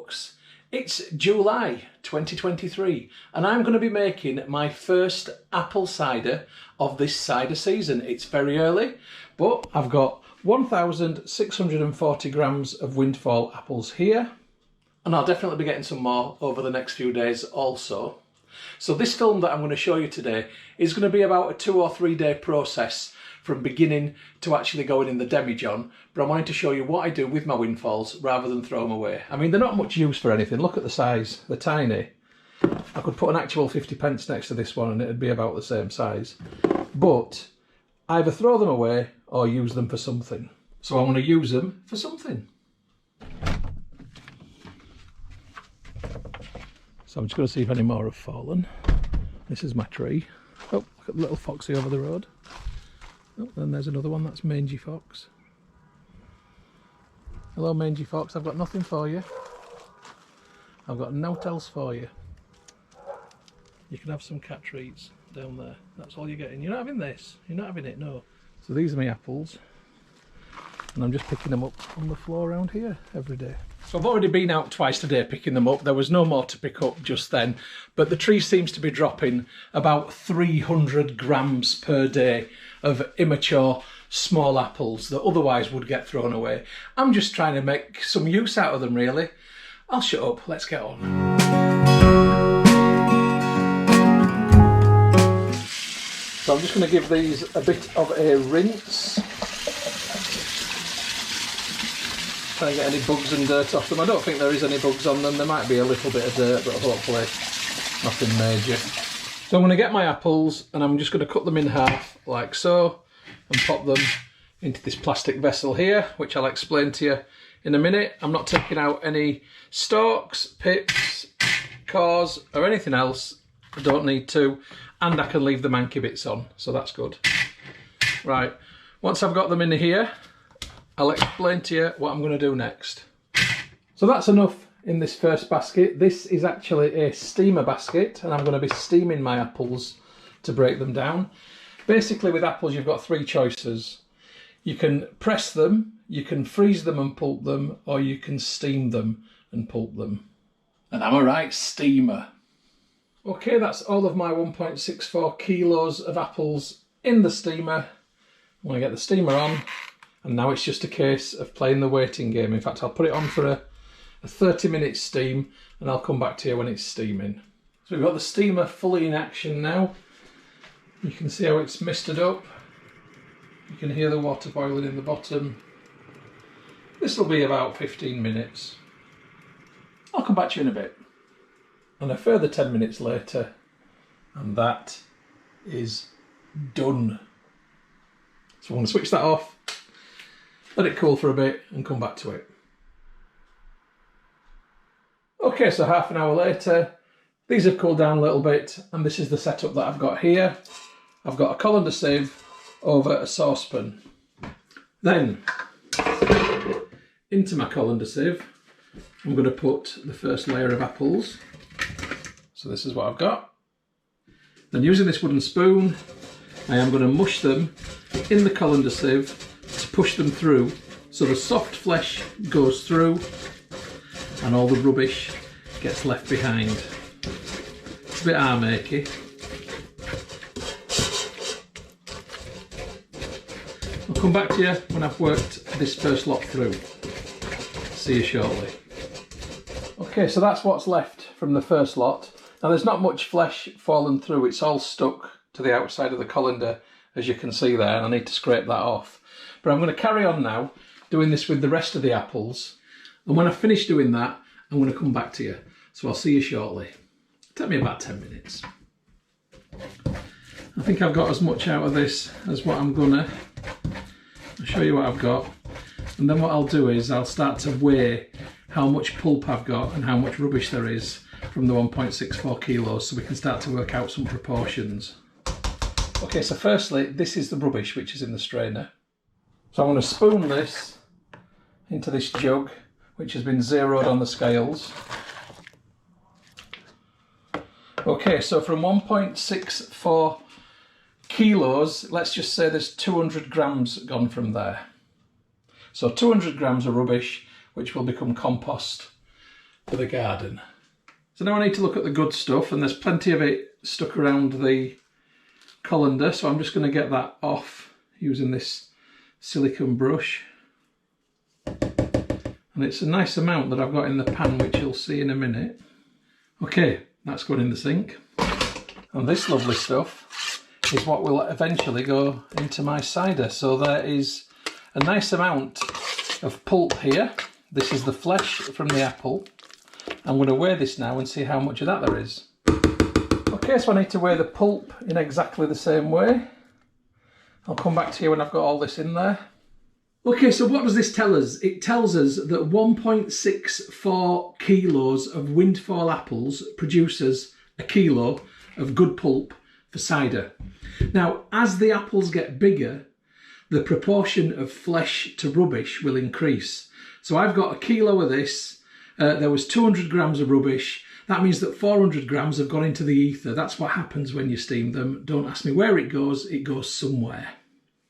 folks, it's July 2023 and I'm going to be making my first apple cider of this cider season. It's very early, but I've got 1,640 grams of windfall apples here, and I'll definitely be getting some more over the next few days also. So this film that I'm going to show you today is going to be about a 2 or 3 day process from beginning to actually going in the demijohn, but I wanted to show you what I do with my windfalls rather than throw them away. I mean, they're not much use for anything. Look at the size, they're tiny. I could put an actual 50p next to this one and it'd be about the same size. But either throw them away or use them for something. So I want to use them for something. So I'm just going to see if any more have fallen. This is my tree. Oh, look at the little foxy over the road. Oh, then there's another one, that's Mangy Fox. Hello Mangy Fox, I've got nothing for you. I've got naught else for you. You can have some cat treats down there. That's all you're getting. You're not having this. You're not having it, no. So these are my apples. And I'm just picking them up on the floor around here every day. So I've already been out twice today picking them up. There was no more to pick up just then, but the tree seems to be dropping about 300 grams per day of immature small apples that otherwise would get thrown away. I'm just trying to make some use out of them, really. I'll shut up, let's get on. So I'm just going to give these a bit of a rinse. Try and get any bugs and dirt off them. I don't think there is any bugs on them. There might be a little bit of dirt, but hopefully nothing major. So I'm going to get my apples and I'm just going to cut them in half like so and pop them into this plastic vessel here, which I'll explain to you in a minute. I'm not taking out any stalks, pips, cores or anything else. I don't need to, and I can leave the manky bits on, so that's good. Right, once I've got them in here, I'll explain to you what I'm going to do next. So that's enough in this first basket. This is actually a steamer basket and I'm going to be steaming my apples to break them down. Basically with apples you've got 3 choices. You can press them, you can freeze them and pulp them, or you can steam them and pulp them. And I'm a right steamer. Okay, that's all of my 1.64 kilos of apples in the steamer. I'm going to get the steamer on. And now it's just a case of playing the waiting game. In fact, I'll put it on for a 30-minute steam and I'll come back to you when it's steaming. So we've got the steamer fully in action now. You can see how it's misted up. You can hear the water boiling in the bottom. This will be about 15 minutes. I'll come back to you in a bit. And a further 10 minutes later, and that is done. So I'm going to switch that off. Let it cool for a bit and come back to it. Okay, so half an hour later, these have cooled down a little bit and this is the setup that I've got here. I've got a colander sieve over a saucepan. Then, into my colander sieve, I'm going to put the first layer of apples. So this is what I've got. Then using this wooden spoon, I am going to mush them in the colander sieve to push them through so the soft flesh goes through and all the rubbish gets left behind. It's a bit arm achy. I'll come back to you when I've worked this first lot through. See you shortly. Okay, so that's what's left from the first lot. Now there's not much flesh fallen through, it's all stuck to the outside of the colander as you can see there, and I need to scrape that off. But I'm going to carry on now doing this with the rest of the apples, and when I finish doing that I'm going to come back to you, so I'll see you shortly. It'll take me about 10 minutes. I think I've got as much out of this as what I'm gonna. I'll show you what I've got, and then what I'll do is I'll start to weigh how much pulp I've got and how much rubbish there is from the 1.64 kilos, so we can start to work out some proportions. Okay, so firstly this is the rubbish which is in the strainer. So I'm going to spoon this into this jug which has been zeroed on the scales. Okay, so from 1.64 kilos, let's just say there's 200 grams gone from there. So 200 grams of rubbish which will become compost for the garden. So now I need to look at the good stuff, and there's plenty of it stuck around the colander, so I'm just going to get that off using this silicone brush. And it's a nice amount that I've got in the pan, which you'll see in a minute. Okay, that's going in the sink. And this lovely stuff is what will eventually go into my cider. So there is a nice amount of pulp here. This is the flesh from the apple. I'm going to weigh this now and see how much of that there is. Okay, so I need to weigh the pulp in exactly the same way. I'll come back to you when I've got all this in there. Okay, so what does this tell us? It tells us that 1.64 kilos of windfall apples produces a kilo of good pulp for cider. Now, as the apples get bigger, the proportion of flesh to rubbish will increase. So I've got a kilo of this. There was 200 grams of rubbish. That means that 400 grams have gone into the ether. That's what happens when you steam them. Don't ask me where it goes somewhere.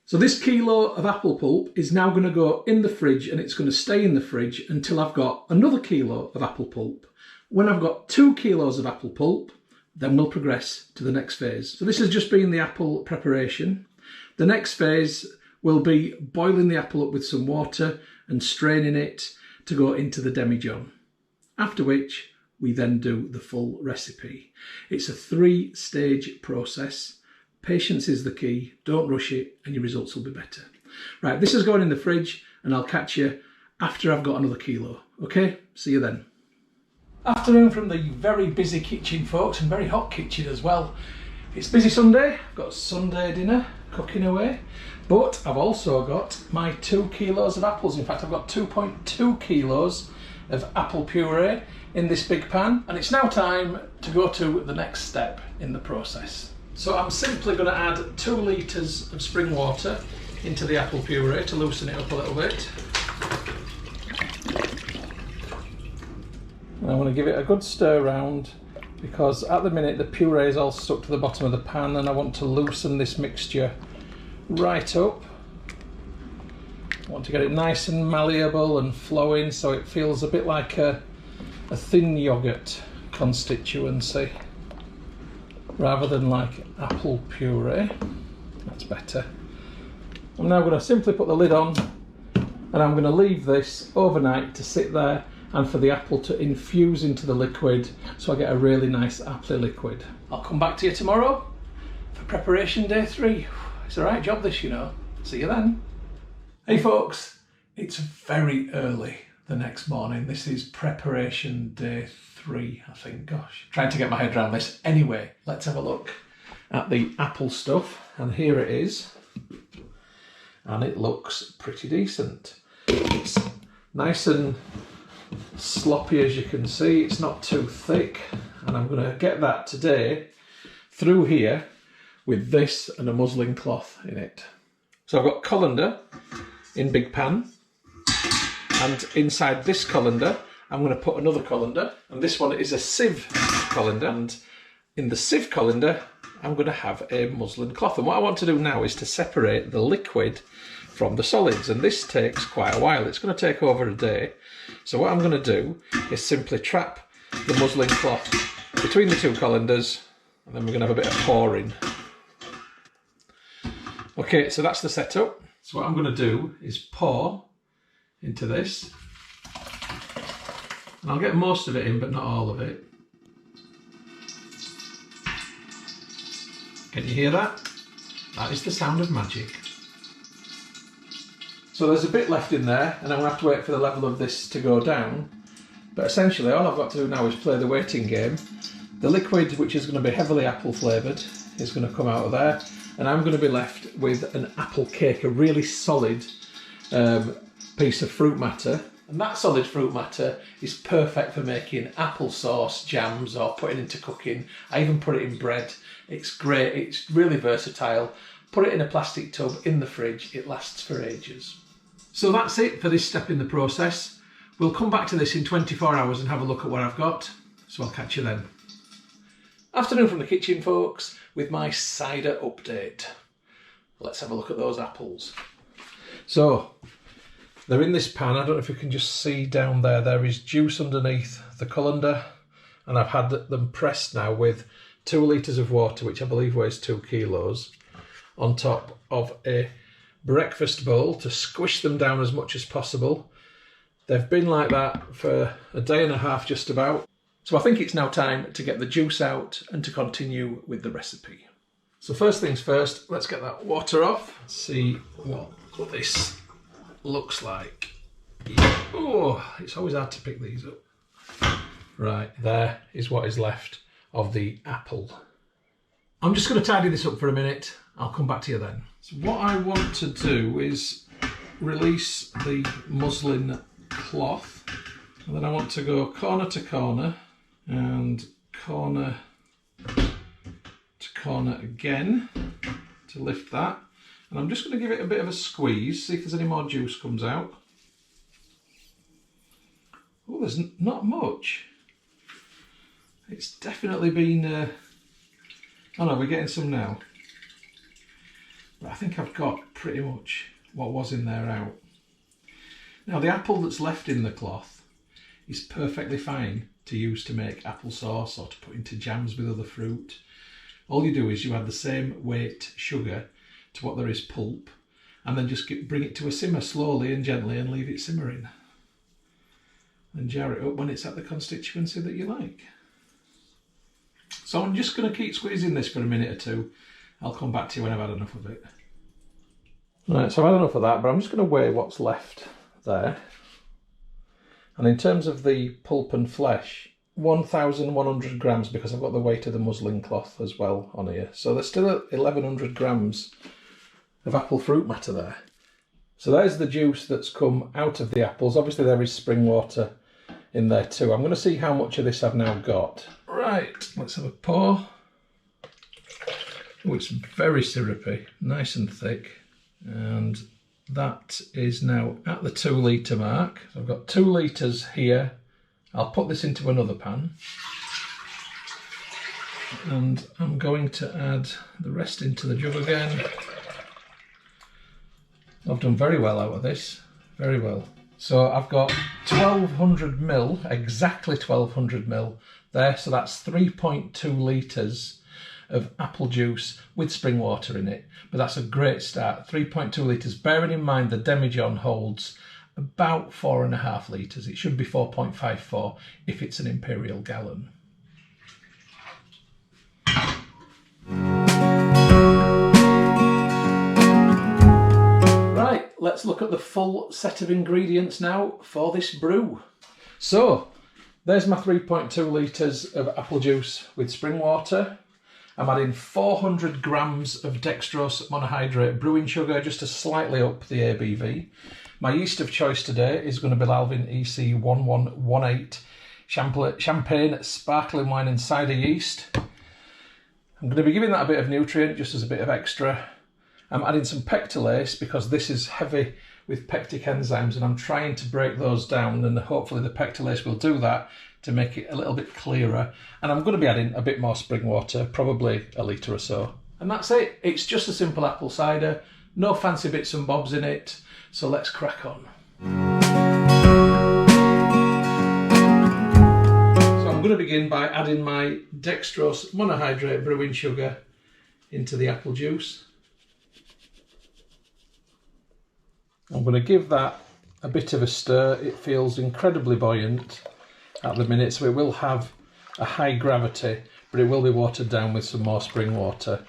So this kilo of apple pulp is now going to go in the fridge, and it's going to stay in the fridge until I've got another kilo of apple pulp. When I've got 2 kilos of apple pulp, then we'll progress to the next phase. So this has just been the apple preparation. The next phase will be boiling the apple up with some water and straining it to go into the demijohn. After which, we then do the full recipe. It's a 3-stage process. Patience is the key. Don't rush it and your results will be better. Right, this is going in the fridge, and I'll catch you after I've got another kilo. Okay, see you then. Afternoon from the very busy kitchen, folks, and very hot kitchen as well. It's busy Sunday. I've got Sunday dinner cooking away, but I've also got my 2 kilos of apples. In fact, I've got 2.2 kilos of apple puree in this big pan, and it's now time to go to the next step in the process. So I'm simply going to add 2 litres of spring water into the apple puree to loosen it up a little bit. And I want to give it a good stir round, because at the minute the puree is all stuck to the bottom of the pan, and I want to loosen this mixture right up. I want to get it nice and malleable and flowing, so it feels a bit like a thin yoghurt constituency, rather than like apple puree. That's better. I'm now going to simply put the lid on, and I'm going to leave this overnight to sit there and for the apple to infuse into the liquid, so I get a really nice apple liquid. I'll come back to you tomorrow for preparation day 3. It's a right job this, you know. See you then. Hey folks, it's very early the next morning. This is preparation day 3, I think. Gosh, trying to get my head around this. Anyway, let's have a look at the apple stuff, and here it is, and it looks pretty decent. It's nice and sloppy, as you can see. It's not too thick, and I'm going to get that today through here with this and a muslin cloth in it. So I've got colander in big pan, and inside this colander I'm going to put another colander, and this one is a sieve colander, and in the sieve colander I'm going to have a muslin cloth. And what I want to do now is to separate the liquid from the solids, and this takes quite a while. It's going to take over a day. So what I'm going to do is simply trap the muslin cloth between the 2 colanders, and then we're going to have a bit of pouring. Okay, so that's the setup. So what I'm going to do is pour into this, and I'll get most of it in, but not all of it. Can you hear that? That is the sound of magic. So there's a bit left in there, and I'm going to have to wait for the level of this to go down. But essentially all I've got to do now is play the waiting game. The liquid, which is going to be heavily apple flavoured, is going to come out of there, and I'm going to be left with an apple cake, a really solid piece of fruit matter. And that solid fruit matter is perfect for making applesauce, jams, or putting into cooking. I even put it in bread. It's great, it's really versatile. Put it in a plastic tub in the fridge, it lasts for ages. So that's it for this step in the process. We'll come back to this in 24 hours and have a look at what I've got. So I'll catch you then. Afternoon from the kitchen, folks, with my cider update. Let's have a look at those apples. So, They're in this pan. I don't know if you can just see down there, there is juice underneath the colander, and I've had them pressed now with 2 litres of water, which I believe weighs 2 kilos, on top of a breakfast bowl to squish them down as much as possible. They've been like that for a day and a half just about. So I think it's now time to get the juice out and to continue with the recipe. So first things first, let's get that water off. See what this looks like. Oh, it's always hard to pick these up. Right, there is what is left of the apple. I'm just going to tidy this up for a minute. I'll come back to you then. So what I want to do is release the muslin cloth, and then I want to go corner to corner and corner to corner again to lift that. And I'm just going to give it a bit of a squeeze, see if there's any more juice comes out. Oh, there's not much. It's definitely been... Oh no, we're getting some now. But I think I've got pretty much what was in there out. Now the apple that's left in the cloth is perfectly fine to use to make applesauce or to put into jams with other fruit. All you do is you add the same weight sugar to what there is pulp, and then just bring it to a simmer slowly and gently and leave it simmering. And jar it up when it's at the constituency that you like. So I'm just going to keep squeezing this for a minute or two. I'll come back to you when I've had enough of it. Right, so I've had enough of that, but I'm just going to weigh what's left there. And in terms of the pulp and flesh, 1,100 grams, because I've got the weight of the muslin cloth as well on here. So there's still 1,100 grams of apple fruit matter there. So there's the juice that's come out of the apples. Obviously there is spring water in there too. I'm going to see how much of this I've now got. Right, let's have a pour. Oh, it's very syrupy, nice and thick. And that is now at the 2 litre mark. So I've got 2 litres here. I'll put this into another pan. And I'm going to add the rest into the jug again. I've done very well out of this, very well. So I've got 1,200 ml, exactly 1,200 ml there. So that's 3.2 litres of apple juice with spring water in it. But that's a great start, 3.2 litres. Bearing in mind the demijohn holds about 4.5 litres. It should be 4.54 if it's an imperial gallon. Right, let's look at the full set of ingredients now for this brew. So, there's my 3.2 litres of apple juice with spring water. I'm adding 400 grams of dextrose monohydrate brewing sugar just to slightly up the ABV. My yeast of choice today is going to be Lalvin EC1118 champagne, sparkling wine and cider yeast. I'm going to be giving that a bit of nutrient just as a bit of extra. I'm adding some Pectolase because this is heavy with pectic enzymes and I'm trying to break those down, and hopefully the Pectolase will do that to make it a little bit clearer. And I'm going to be adding a bit more spring water, probably a litre or so. And that's it. It's just a simple apple cider, no fancy bits and bobs in it. So let's crack on. So I'm going to begin by adding my dextrose monohydrate brewing sugar into the apple juice. I'm going to give that a bit of a stir. It feels incredibly buoyant at the minute, so it will have a high gravity, but it will be watered down with some more spring water.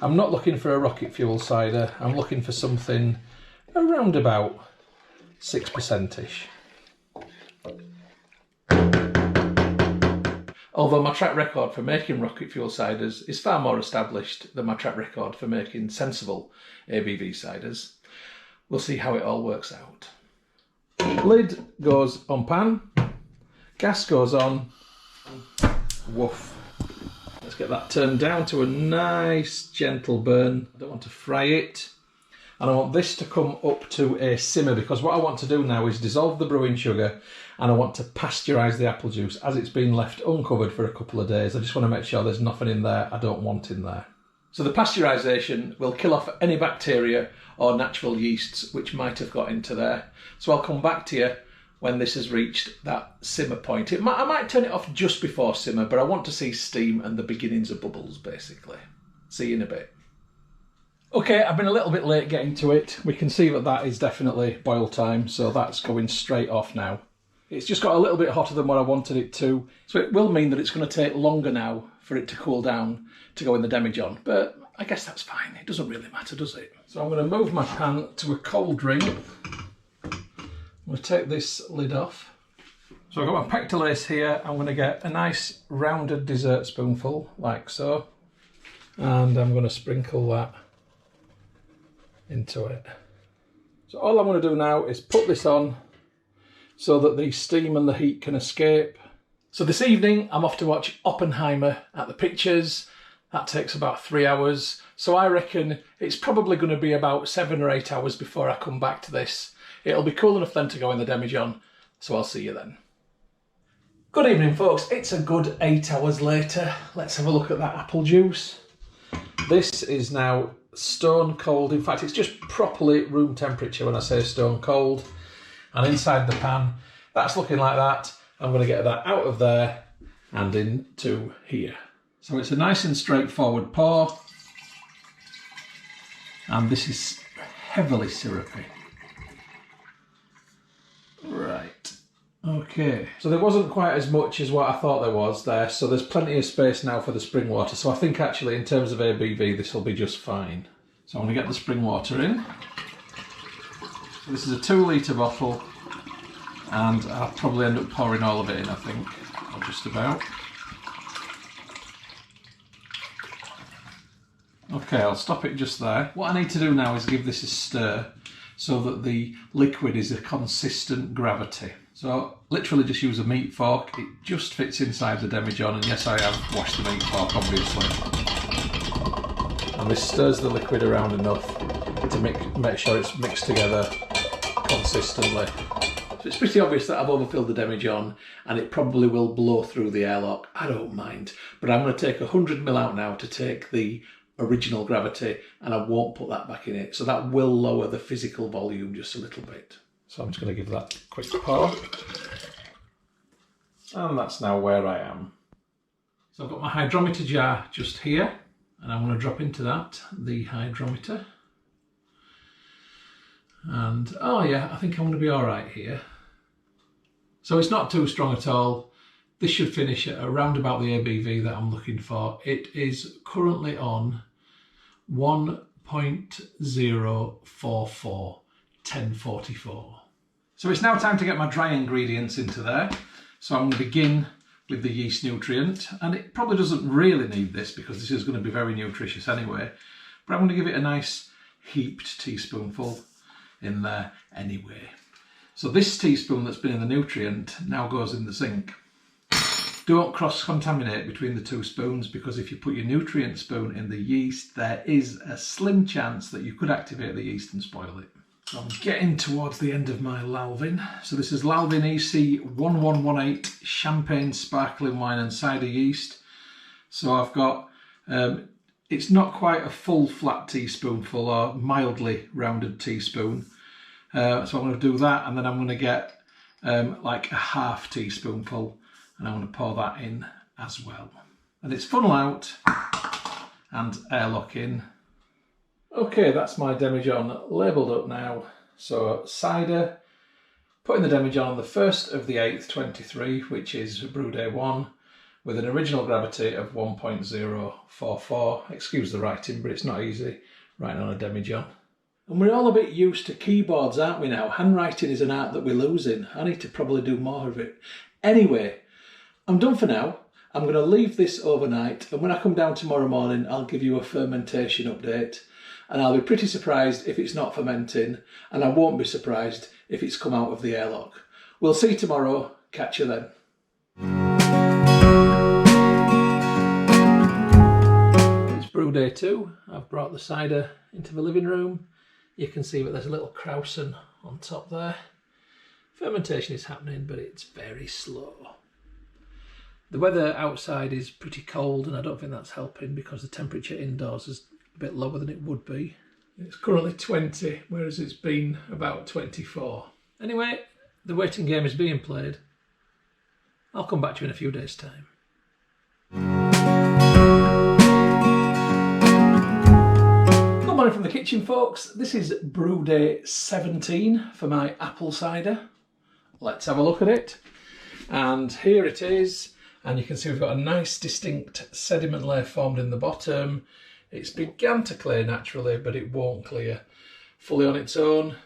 I'm not looking for a rocket fuel cider. I'm looking for something around about 6%-ish. Although my track record for making rocket fuel ciders is far more established than my track record for making sensible ABV ciders. We'll see how it all works out. Lid goes on pan, gas goes on, woof. Let's get that turned down to a nice gentle burn. I don't want to fry it. And I want this to come up to a simmer, because what I want to do now is dissolve the brewing sugar and I want to pasteurise the apple juice as it's been left uncovered for a couple of days. I just want to make sure there's nothing in there I don't want in there. So the pasteurisation will kill off any bacteria or natural yeasts which might have got into there. So I'll come back to you when this has reached that simmer point. I might turn it off just before simmer, but I want to see steam and the beginnings of bubbles, basically. See you in a bit. Okay, I've been a little bit late getting to it. We can see that that is definitely boil time, so that's going straight off now. It's just got a little bit hotter than what I wanted it to, so it will mean that it's going to take longer now for it to cool down to go in the demijohn, but I guess that's fine. It doesn't really matter, does it? So I'm going to move my pan to a cold ring. I'm going to take this lid off. So I've got my Pectolase here. I'm going to get a nice rounded dessert spoonful, like so, and I'm going to sprinkle that into it. So all I'm going to do now is put this on so that the steam and the heat can escape. So this evening I'm off to watch Oppenheimer at the Pictures. That takes about 3 hours. So I reckon it's probably going to be about 7 or 8 hours before I come back to this. It'll be cool enough then to go in the demijohn, so I'll see you then. Good evening folks, it's a good 8 hours later. Let's have a look at that apple juice. This is now stone cold. In fact, it's just properly room temperature when I say stone cold. And inside the pan, that's looking like that. I'm going to get that out of there and into here. So it's a nice and straightforward pour. And this is heavily syrupy. Right. Okay. So there wasn't quite as much as what I thought there was there. So there's plenty of space now for the spring water. So I think actually in terms of ABV, this will be just fine. So I'm going to get the spring water in. So this is a 2 litre bottle. And I'll probably end up pouring all of it in, I think. Or just about. Okay, I'll stop it just there. What I need to do now is give this a stir so that the liquid is a consistent gravity. So literally just use a meat fork. It just fits inside the demijohn, and yes, I have washed the meat fork, obviously. And this stirs the liquid around enough to make sure it's mixed together consistently. So it's pretty obvious that I've overfilled the demijohn and it probably will blow through the airlock. I don't mind, but I'm going to take 100 ml out now to take the original gravity, and I won't put that back in it. So that will lower the physical volume just a little bit. So I'm just going to give that a quick pour. And that's now where I am. So I've got my hydrometer jar just here, and I'm going to drop into that the hydrometer. And oh yeah, I think I'm going to be all right here. So it's not too strong at all. This should finish at around about the ABV that I'm looking for. It is currently on 1.044, 1044. So it's now time to get my dry ingredients into there. So I'm going to begin with the yeast nutrient, and it probably doesn't really need this because this is going to be very nutritious anyway, but I'm going to give it a nice heaped teaspoonful in there anyway. So this teaspoon that's been in the nutrient now goes in the sink. Don't cross-contaminate between the 2 spoons, because if you put your nutrient spoon in the yeast, there is a slim chance that you could activate the yeast and spoil it. So I'm getting towards the end of my Lalvin. So this is Lalvin EC1118 Champagne Sparkling Wine and Cider Yeast. So I've got, it's not quite a full flat teaspoonful or mildly rounded teaspoon. So I'm going to do that, and then I'm going to get like a half teaspoonful, and I'm going to pour that in as well. And it's funnel out and airlock in. Okay, that's my demijohn labelled up now. So cider, putting the demijohn on the 1st of the 8th, 23, which is brew day 1, with an original gravity of 1.044. Excuse the writing, but it's not easy writing on a demijohn. And we're all a bit used to keyboards, aren't we now? Handwriting is an art that we're losing. I need to probably do more of it. Anyway, I'm done for now. I'm going to leave this overnight, and when I come down tomorrow morning, I'll give you a fermentation update. And I'll be pretty surprised if it's not fermenting, and I won't be surprised if it's come out of the airlock. We'll see tomorrow. Catch you then. It's brew day 2. I've brought the cider into the living room. You can see that there's a little krausen on top there. Fermentation is happening, but it's very slow. The weather outside is pretty cold, and I don't think that's helping because the temperature indoors has a bit lower than it would be. It's currently 20, whereas it's been about 24. Anyway, the waiting game is being played. I'll come back to you in a few days' time. Good morning from the kitchen, folks. This is brew day 17 for my apple cider. Let's have a look at it. And here it is. And you can see we've got a nice distinct sediment layer formed in the bottom. It's began to clear naturally, but it won't clear fully on its own.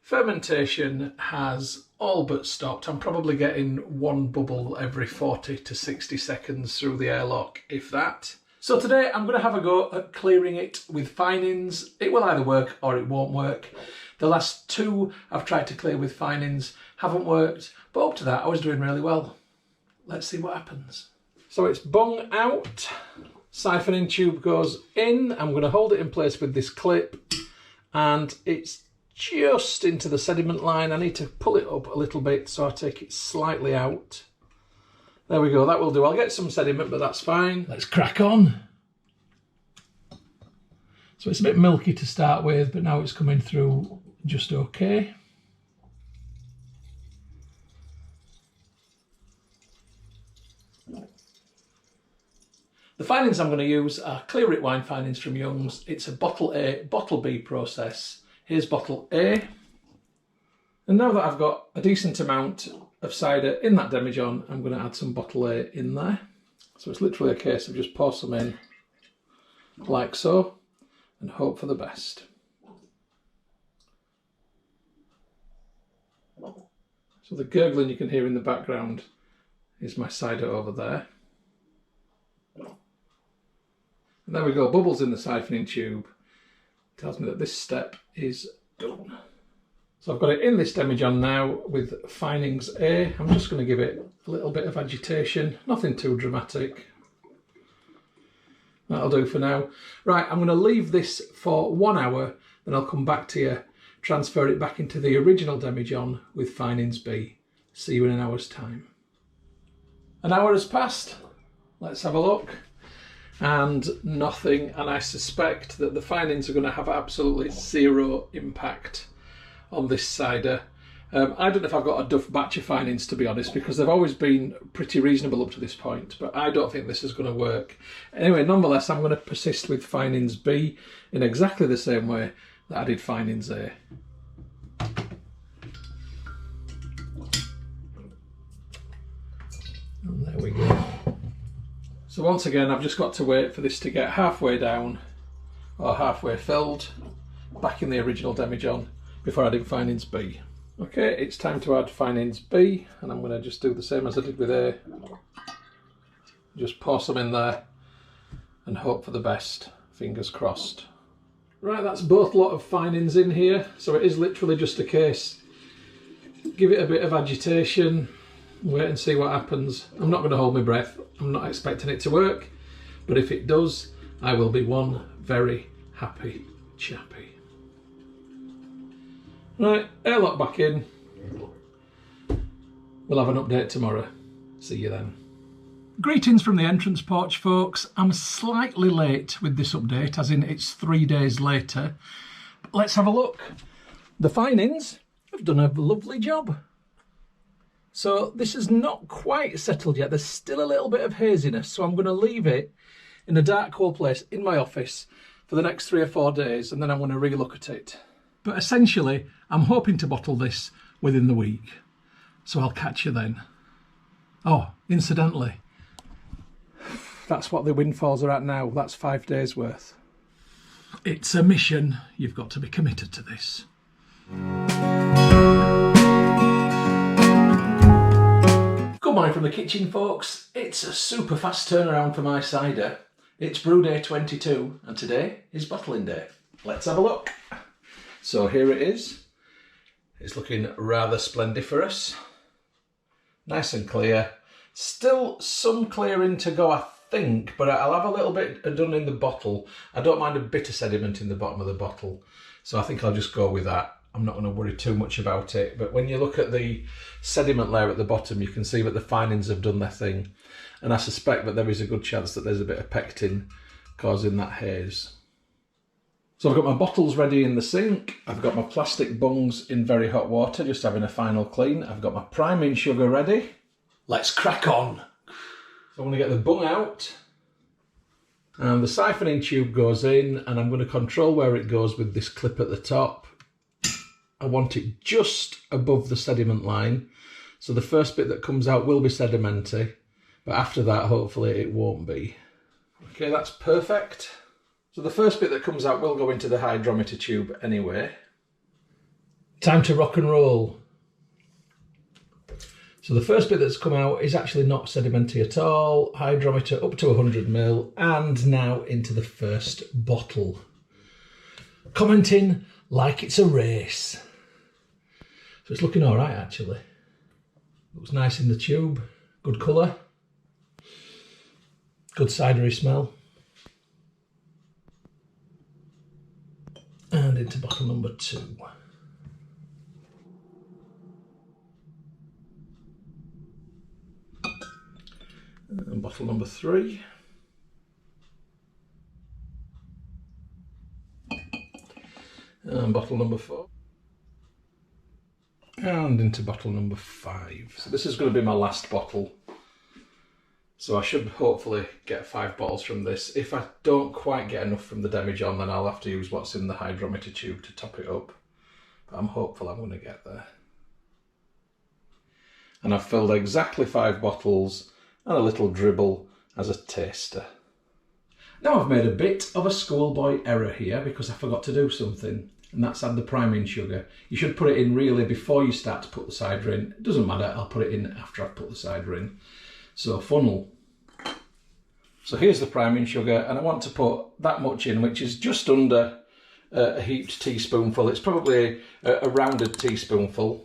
Fermentation has all but stopped. I'm probably getting one bubble every 40 to 60 seconds through the airlock, if that. So today I'm going to have a go at clearing it with finings. It will either work or it won't work. The last two I've tried to clear with finings haven't worked, but up to that I was doing really well. Let's see what happens. So it's bung out. Siphoning tube goes in. I'm going to hold it in place with this clip, and it's just into the sediment line. I need to pull it up a little bit, so I take it slightly out. There we go, that will do. I'll get some sediment, but that's fine. Let's crack on. So it's a bit milky to start with, but now it's coming through just okay. The finings I'm going to use are Clear It Wine finings from Young's. It's a bottle A, bottle B process. Here's bottle A. And now that I've got a decent amount of cider in that demijohn, I'm going to add some bottle A in there. So it's literally a case of just pour some in like so and hope for the best. So the gurgling you can hear in the background is my cider over there. And there we go, bubbles in the siphoning tube. Tells me that this step is done. So I've got it in this demijohn now with finings A. I'm just going to give it a little bit of agitation, nothing too dramatic. That'll do for now. Right, I'm going to leave this for 1 hour, then I'll come back to you, transfer it back into the original demijohn with finings B. See you in an hour's time. An hour has passed. Let's have a look. And nothing, and I suspect that the finings are going to have absolutely zero impact on this cider. I don't know if I've got a duff batch of finings, to be honest, because they've always been pretty reasonable up to this point, but I don't think this is going to work. Anyway, nonetheless, I'm going to persist with finings B in exactly the same way that I did finings A. And there we go. So once again, I've just got to wait for this to get halfway down or halfway filled back in the original demijohn before adding finings B. Okay, it's time to add finings B, and I'm going to just do the same as I did with A. Just pour some in there and hope for the best, fingers crossed. Right, that's both lot of finings in here, so it is literally just a case. Give it a bit of agitation. Wait and see what happens. I'm not going to hold my breath. I'm not expecting it to work, but if it does, I will be one very happy chappy. Right, airlock back in. We'll have an update tomorrow. See you then. Greetings from the entrance porch, folks. I'm slightly late with this update, as in it's 3 days later. But let's have a look. The finings have done a lovely job. So this is not quite settled yet. There's still a little bit of haziness, so I'm going to leave it in a dark, cool place in my office for the next 3 or 4 days, and then I'm going to re-look at it. But essentially, I'm hoping to bottle this within the week. So I'll catch you then. Oh, incidentally, that's what the windfalls are at now. That's 5 days worth. It's a mission. You've got to be committed to this. Good morning from the kitchen, folks. It's a super fast turnaround for my cider. It's brew day 22 and today is bottling day. Let's have a look. So here it is. It's looking rather splendiferous. Nice and clear. Still some clearing to go, I think, but I'll have a little bit done in the bottle. I don't mind a bit of sediment in the bottom of the bottle, so I think I'll just go with that. I'm not going to worry too much about it, but when you look at the sediment layer at the bottom, you can see that the finings have done their thing, and I suspect that there is a good chance that there's a bit of pectin causing that haze. So I've got my bottles ready in the sink. I've got my plastic bungs in very hot water, just having a final clean. I've got my priming sugar ready. Let's crack on. So I'm going to get the bung out. And the siphoning tube goes in, and I'm going to control where it goes with this clip at the top. I want it just above the sediment line. So the first bit that comes out will be sedimenty, but after that, hopefully it won't be. Okay, that's perfect. So the first bit that comes out will go into the hydrometer tube anyway. Time to rock and roll. So the first bit that's come out is actually not sedimenty at all. Hydrometer up to 100 ml, and now into the first bottle. Commenting like it's a race. So it's looking all right, actually. Looks nice in the tube. Good colour. Good cidery smell. And into bottle number 2. And bottle number 3. And bottle number 4. And into bottle number 5. So this is going to be my last bottle. So I should hopefully get 5 bottles from this. If I don't quite get enough from the demijohn, then I'll have to use what's in the hydrometer tube to top it up. But I'm hopeful I'm going to get there. And I've filled exactly 5 bottles and a little dribble as a taster. Now I've made a bit of a schoolboy error here because I forgot to do something, and that's add the priming sugar. You should put it in really before you start to put the cider in. It doesn't matter, I'll put it in after I've put the cider in. So funnel. So here's the priming sugar, and I want to put that much in, which is just under a heaped teaspoonful. It's probably a rounded teaspoonful.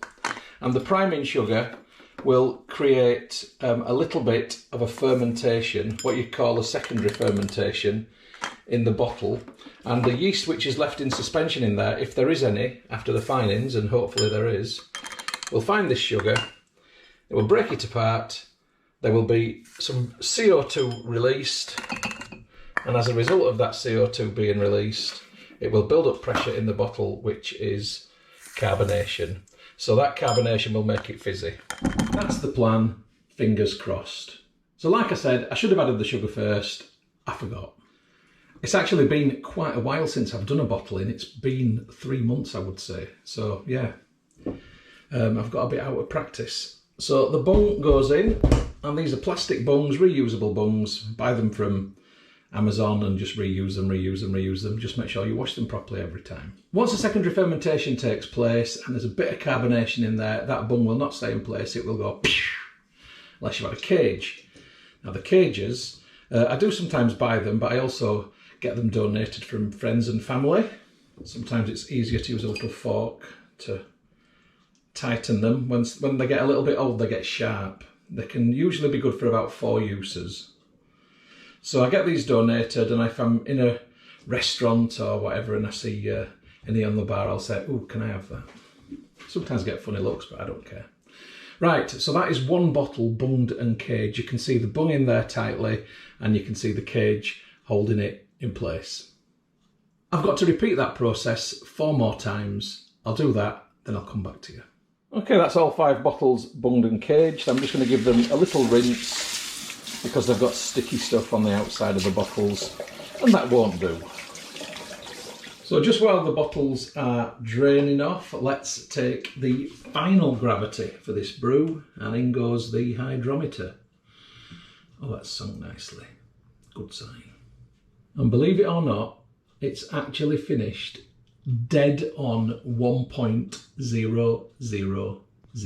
And the priming sugar will create a little bit of a fermentation, what you call a secondary fermentation, in the bottle. And the yeast which is left in suspension in there, if there is any after the finings, and hopefully there is, will find this sugar, it will break it apart. There will be some CO2 released, and as a result of that CO2 being released, it will build up pressure in the bottle, which is carbonation. So that carbonation will make it fizzy. That's the plan, fingers crossed. So like I said, I should have added the sugar first. I forgot. It's actually been quite a while since I've done a bottling. It's been 3 months, I would say. So yeah, I've got a bit out of practice. So the bung goes in, and these are plastic bungs, reusable bungs. Buy them from Amazon and just reuse them. Just make sure you wash them properly every time. Once the secondary fermentation takes place and there's a bit of carbonation in there, that bung will not stay in place. It will go unless you've got a cage. Now the cages, I do sometimes buy them, but I also get them donated from friends and family. Sometimes it's easier to use a little fork to tighten them. When they get a little bit old, they get sharp. They can usually be good for about 4 uses. So I get these donated, and if I'm in a restaurant or whatever and I see any on the bar, I'll say, "Ooh, can I have that?" Sometimes I get funny looks, but I don't care. Right, so that is 1 bottle bunged and caged. You can see the bung in there tightly, and you can see the cage holding it in place. I've got to repeat that process 4 more times. I'll do that, then I'll come back to you. Okay, that's all 5 bottles bunged and caged. I'm just going to give them a little rinse because they've got sticky stuff on the outside of the bottles, and that won't do. So just while the bottles are draining off, let's take the final gravity for this brew, and in goes the hydrometer. Oh, that's sunk nicely. Good sign. And believe it or not, it's actually finished dead on 1.000.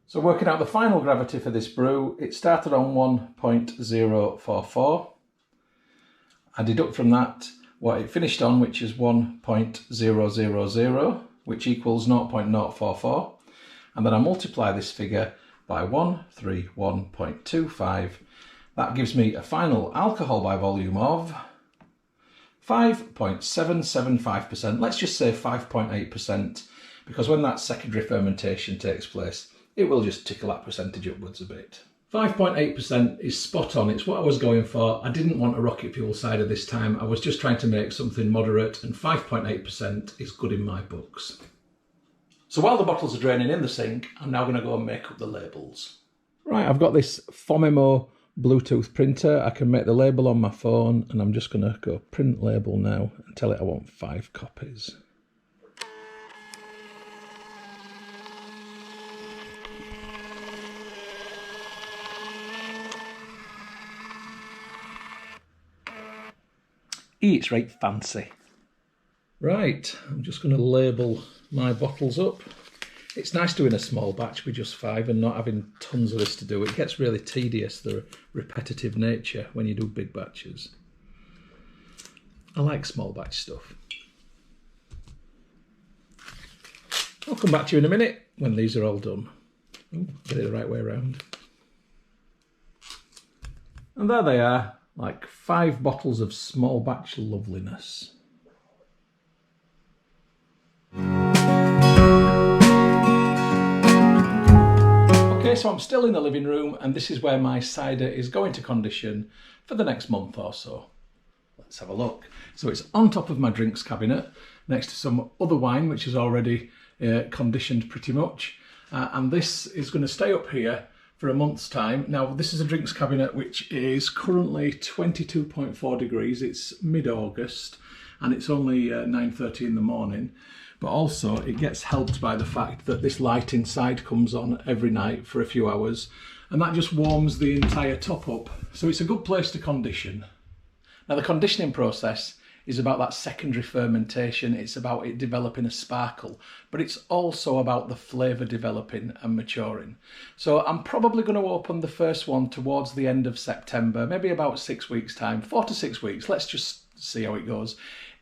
So working out the final gravity for this brew, it started on 1.044. I deduct from that what it finished on, which is 1.000, which equals 0.044. And then I multiply this figure by 131.25. That gives me a final alcohol by volume of 5.775%. Let's just say 5.8%, because when that secondary fermentation takes place, it will just tickle that percentage upwards a bit. 5.8% is spot on. It's what I was going for. I didn't want a rocket fuel cider this time. I was just trying to make something moderate, and 5.8% is good in my books. So while the bottles are draining in the sink, I'm now going to go and make up the labels. Right, I've got this Fomemo Bluetooth printer. I can make the label on my phone, and I'm just going to go print label now and tell it I want 5 copies. It's right fancy. Right, I'm just going to label my bottles up. It's nice doing a small batch with just 5 and not having tons of this to do. It gets really tedious, the repetitive nature, when you do big batches. I like small batch stuff. I'll come back to you in a minute when these are all done. Ooh, get it the right way around. And there they are. Like 5 bottles of small batch loveliness. Okay, so I'm still in the living room, and this is where my cider is going to condition for the next month or so. Let's have a look. So it's on top of my drinks cabinet, next to some other wine, which is already conditioned pretty much. And this is going to stay up here for a month's time. Now, this is a drinks cabinet which is currently 22.4 degrees. It's mid-August and it's only 9:30 in the morning. But also it gets helped by the fact that this light inside comes on every night for a few hours, and that just warms the entire top up. So it's a good place to condition. Now, the conditioning process is about that secondary fermentation. It's about it developing a sparkle, but it's also about the flavour developing and maturing. So I'm probably going to open the first one towards the end of September, maybe about 6 weeks time, 4 to 6 weeks. Let's just see how it goes.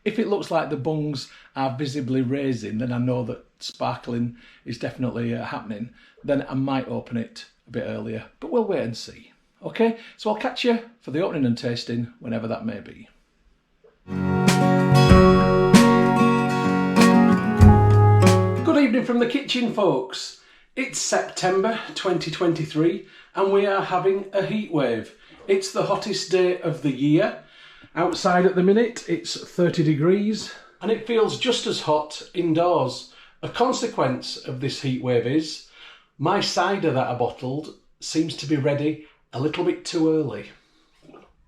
If it looks like the bungs are visibly raising, then I know that sparkling is definitely happening. Then I might open it a bit earlier, but we'll wait and see. Okay, so I'll catch you for the opening and tasting whenever that may be. Good evening from the kitchen, folks. It's September 2023 and we are having a heat wave. It's the hottest day of the year. Outside at the minute it's 30 degrees and it feels just as hot indoors. A consequence of this heat wave is my cider that I bottled seems to be ready a little bit too early.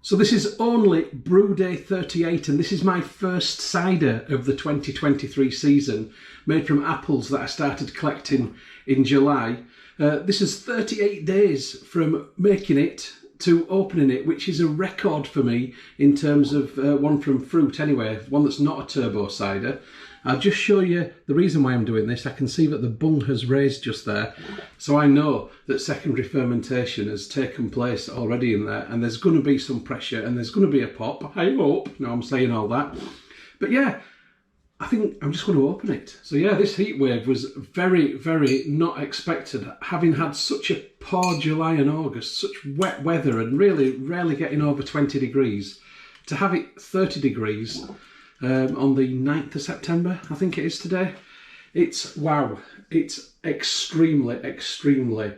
So this is only brew day 38 and this is my first cider of the 2023 season, made from apples that I started collecting in July. This is 38 days from making it to opening it, which is a record for me in terms of one from fruit anyway, one that's not a turbo cider. I'll just show you the reason why I'm doing this. I can see that the bung has raised just there, so I know that secondary fermentation has taken place already in there, and there's going to be some pressure and there's going to be a pop, I hope. Now I'm saying all that, but yeah, I think I'm just going to open it. So yeah, this heat wave was very, very not expected, having had such a poor July and August, such wet weather and really rarely getting over 20 degrees. To have it 30 degrees on the 9th of September, I think it is today. It's wow, it's extremely, extremely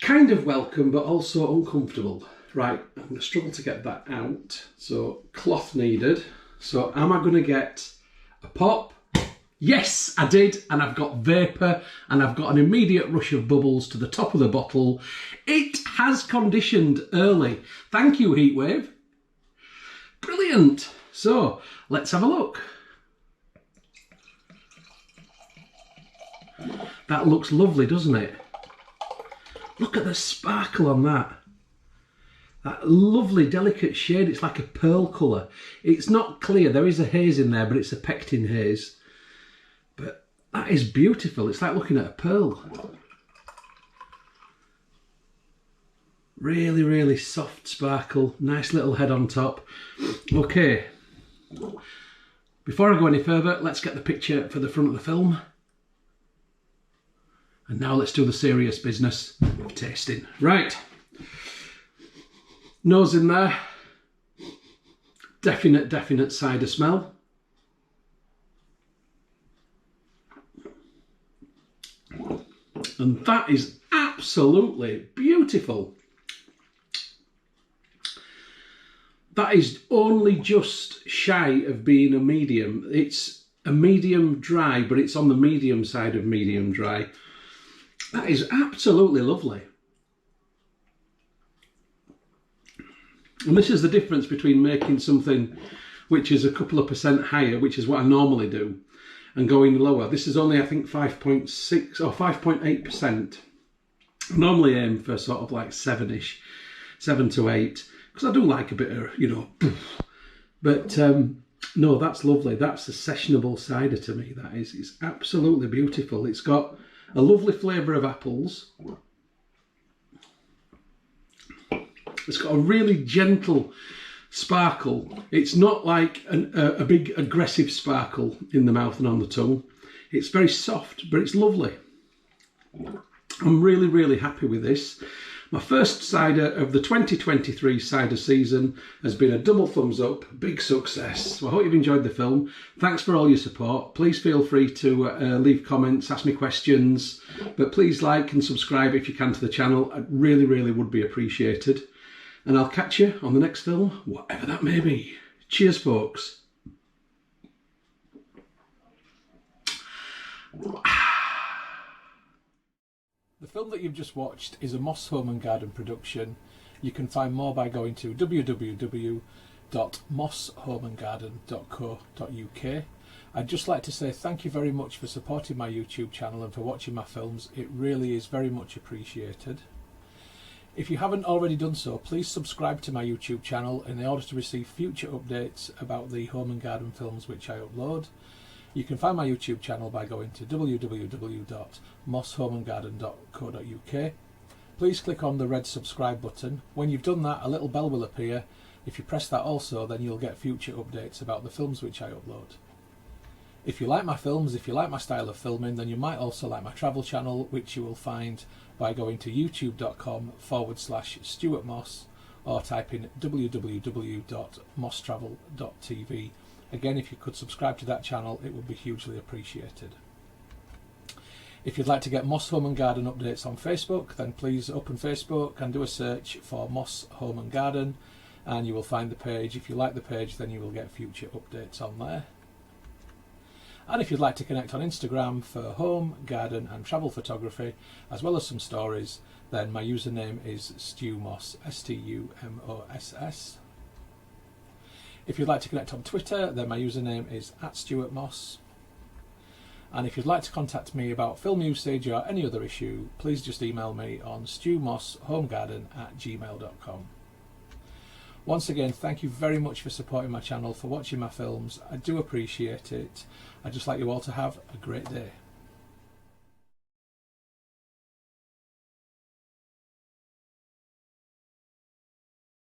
kind of welcome, but also uncomfortable. Right, I'm going to struggle to get that out. So cloth needed. So am I going to get a pop? Yes, I did, and I've got vapour and I've got an immediate rush of bubbles to the top of the bottle. It has conditioned early. Thank you, Heatwave. Brilliant. So let's have a look. That looks lovely, doesn't it? Look at the sparkle on that. That lovely delicate shade. It's like a pearl colour. It's not clear, there is a haze in there, but it's a pectin haze. But that is beautiful. It's like looking at a pearl. Really, really soft sparkle. Nice little head on top. Okay. Before I go any further, let's get the picture for the front of the film. And now let's do the serious business of tasting. Right. Nose in there. Definite cider smell. And that is absolutely beautiful. that is only just shy of being a medium. It's a medium dry, but it's on the medium side of medium dry. That is absolutely lovely. And this is the difference between making something which is a couple of percent higher, which is what I normally do, and going lower. This is only, I think, 5.6 or 5.8%. I normally aim for sort of like 7-ish, 7 to 8, because I do like a bit of, you know, but no, that's lovely. That's a sessionable cider to me, that is. It's absolutely beautiful. It's got a lovely flavour of apples. It's got a really gentle sparkle. It's not like a big aggressive sparkle in the mouth and on the tongue. It's very soft, but it's lovely. I'm really, really happy with this. My first cider of the 2023 cider season has been a double thumbs up, big success. So I hope you've enjoyed the film. Thanks for all your support. Please feel free to leave comments, ask me questions, but please like and subscribe if you can to the channel. I really, really would be appreciated. And I'll catch you on the next film, whatever that may be. Cheers, folks. The film that you've just watched is a Moss Home and Garden production. You can find more by going to www.mosshomeandgarden.co.uk. I'd just like to say thank you very much for supporting my YouTube channel and for watching my films. It really is very much appreciated. If you haven't already done so, please subscribe to my YouTube channel in order to receive future updates about the home and garden films which I upload. You can find my YouTube channel by going to www.mosshomeandgarden.co.uk. Please click on the red subscribe button. When you've done that, a little bell will appear. If you press that also, then you'll get future updates about the films which I upload. If you like my films, if you like my style of filming, then you might also like my travel channel, which you will find by going to youtube.com/Stuart Moss or type in www.mosstravel.tv. Again, if you could subscribe to that channel, it would be hugely appreciated. If you'd like to get Moss Home and Garden updates on Facebook, then please open Facebook and do a search for Moss Home and Garden, and you will find the page. If you like the page, then you will get future updates on there. And if you'd like to connect on Instagram for home, garden and travel photography, as well as some stories, then my username is StuMoss, STUMOSS. If you'd like to connect on Twitter, then my username is @StuartMoss. And if you'd like to contact me about film usage or any other issue, please just email me on stewmosshomegarden@gmail.com. Once again, thank you very much for supporting my channel, for watching my films. I do appreciate it. I'd just like you all to have a great day.